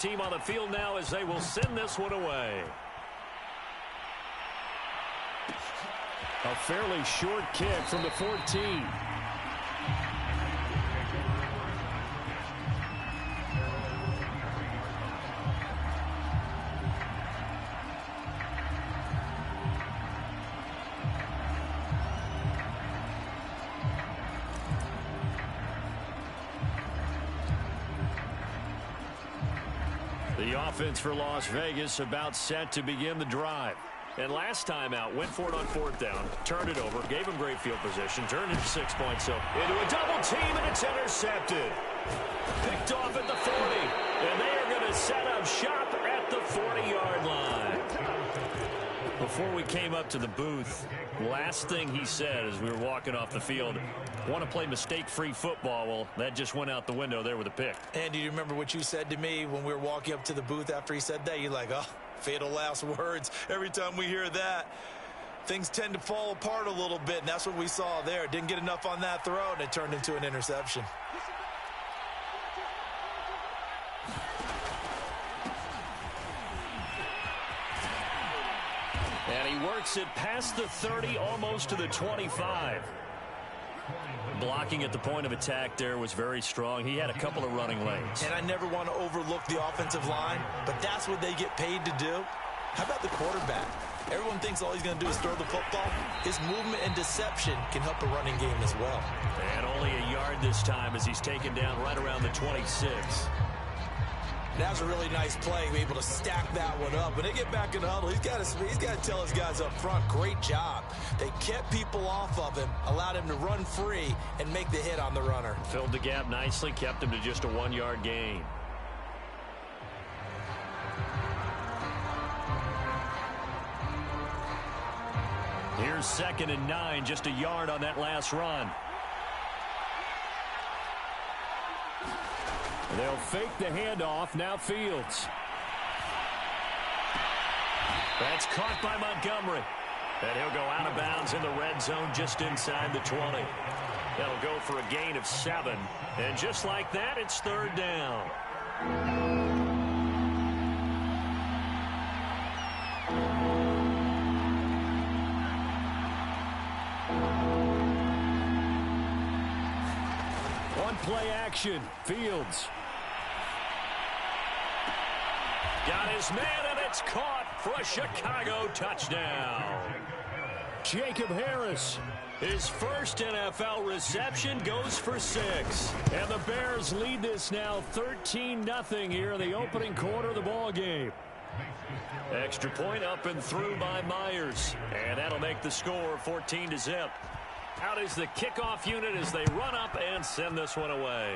Team on the field now as they will send this one away. A fairly short kick from the 14. The offense for Las Vegas about set to begin the drive. And last time out, went for it on fourth down, turned it over, gave him great field position, turned it 6 points. So into a double team, and it's intercepted. Picked off at the 40, and they are going to set up shop at the 40-yard line. Before we came up to the booth, last thing he said as we were walking off the field, want to play mistake-free football. Well, that just went out the window there with a pick. And do you remember what you said to me when we were walking up to the booth after he said that? You're like, oh, fatal last words. Every time we hear that, things tend to fall apart a little bit, and that's what we saw there. Didn't get enough on that throw, and it turned into an interception. And he works it past the 30, almost to the 25. Blocking at the point of attack there was very strong. He had a couple of running lanes. And I never want to overlook the offensive line, but that's what they get paid to do. How about the quarterback? Everyone thinks all he's going to do is throw the football. His movement and deception can help a running game as well. And only a yard this time as he's taken down right around the 26. That was a really nice play. Be able to stack that one up. When they get back in the huddle, he's got to tell his guys up front, great job. They kept people off of him, allowed him to run free, and make the hit on the runner. Filled the gap nicely, kept him to just a 1-yard gain. Here's 2nd and 9, just a yard on that last run. They'll fake the handoff. Now Fields. That's caught by Montgomery. And he'll go out of bounds in the red zone just inside the 20. That'll go for a gain of 7. And just like that, it's 3rd down. On play action, Fields. Got his man, and it's caught for a Chicago touchdown. Jacob Harris, his first NFL reception, goes for 6. And the Bears lead this now 13-0 here in the opening quarter of the ball game. Extra point up and through by Myers. And that'll make the score 14-0. Out is the kickoff unit as they run up and send this one away.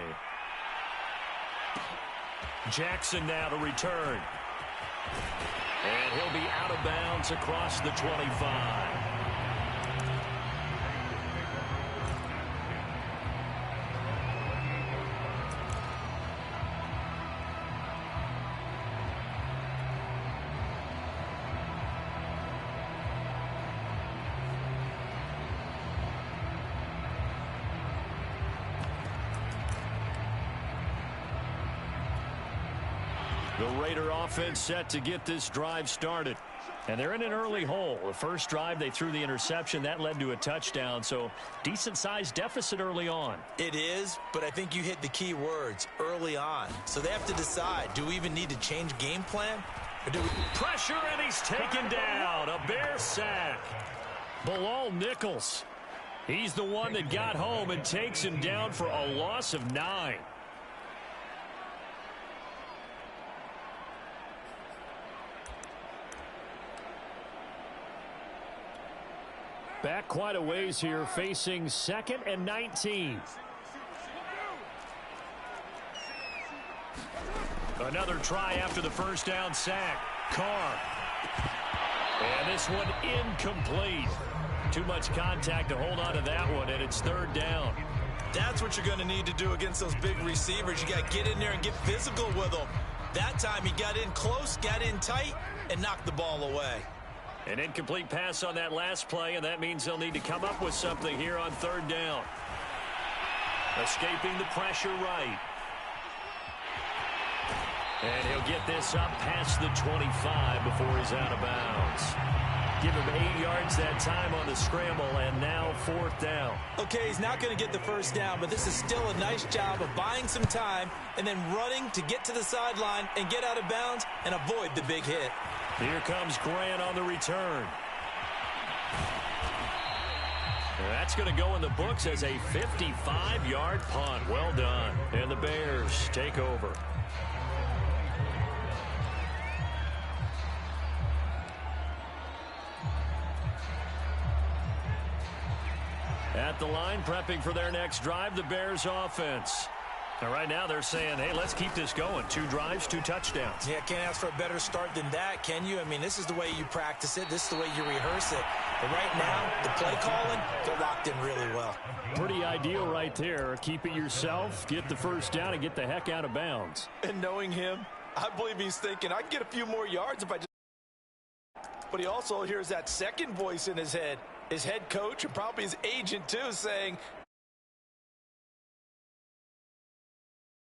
Jackson now to return. And he'll be out of bounds across the 25. The Raider offense set to get this drive started. And they're in an early hole. The first drive, they threw the interception. That led to a touchdown. So decent-sized deficit early on. It is, but I think you hit the key words, early on. So they have to decide, do we even need to change game plan? Or do we... Pressure, and he's taken down. A Bear sack. Bilal Nichols. He's the one that got home and takes him down for a loss of 9. Back quite a ways here, facing 2nd and 19. Another try after the first down sack. Carr. And this one incomplete. Too much contact to hold on to that one, and it's 3rd down. That's what you're going to need to do against those big receivers. You got to get in there and get physical with them. That time he got in close, got in tight, and knocked the ball away. An incomplete pass on that last play, and that means they'll need to come up with something here on 3rd down. Escaping the pressure right. And he'll get this up past the 25 before he's out of bounds. Give him 8 yards that time on the scramble, and now 4th down. Okay, he's not going to get the first down, but this is still a nice job of buying some time and then running to get to the sideline and get out of bounds and avoid the big hit. Here comes Grant on the return. That's going to go in the books as a 55-yard punt. Well done. And the Bears take over. At the line, prepping for their next drive, the Bears offense. Now, right now, they're saying, hey, let's keep this going. 2 drives, 2 touchdowns. Yeah, can't ask for a better start than that, can you? I mean, this is the way you practice it. This is the way you rehearse it. But right now, the play calling, they're locked in really well. Pretty ideal right there. Keep it yourself, get the first down, and get the heck out of bounds. And knowing him, I believe he's thinking, I can get a few more yards if I just... But he also hears that second voice in his head coach and probably his agent, too, saying,